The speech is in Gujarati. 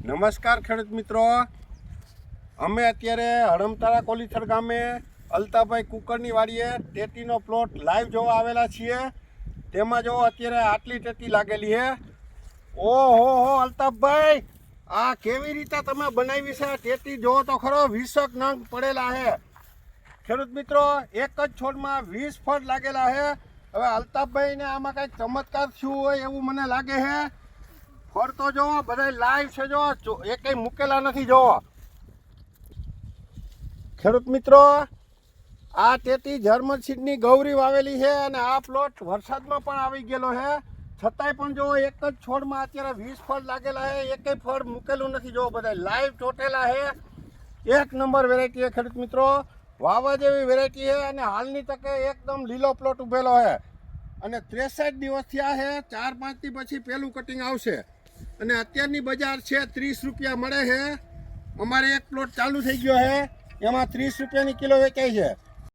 નમસ્કાર ખેડૂત મિત્રો, અમે અત્યારે હડમતારા કોલીથર ગામે અલ્તાભાઈ કુકરની વાડીએ ટેટીનો પ્લોટ લાઈવ જોવા આવેલા છીએ. તેમાં જો અત્યારે આટલી ટેટી લાગેલી છે. ઓહો અલ્તાભાઈ, આ કેવી રીતે તમે બનાવી છે ટેટી? જો તો ખરો 20 નંગ પડેલા છે. ખેડૂત મિત્રો, એક જ છોડમાં 20 ફળ લાગેલા છે. હવે અલ્તાભાઈને આમાં કંઈક ચમત્કાર થયું હોય એવું મને લાગે છે. ફળ તો જો બધા લાઈવ છે, જો એકેય મૂકેલા નથી. જો ખેડૂત મિત્રો, આ ટેટી જર્મન સીડની ગૌરી વાવેલી છે અને આ પ્લોટ વરસાદમાં પણ આવી ગયેલો છે. છતાંય પણ જો એક જ છોડમાં અત્યારે 20 ફળ લાગેલા છે. એકેય ફળ મૂકેલું નથી. જો બધા લાઈવ ચોટેલા છે. એક નંબર વેરાયટી છે ખેડૂત મિત્રો, વાવા જેવી વેરાયટી છે અને હાલની તકે એકદમ લીલો પ્લોટ ઉભેલો છે અને 63 દિવસ થયા છે. 4-5 દી પછી પહેલું કટિંગ આવશે અને અત્યારની બજાર છે 30 રૂપિયા મળે છે. અમારે એક પ્લોટ ચાલુ થઈ ગયો છે, એમાં 30 રૂપિયાની કિલો વેચાય છે.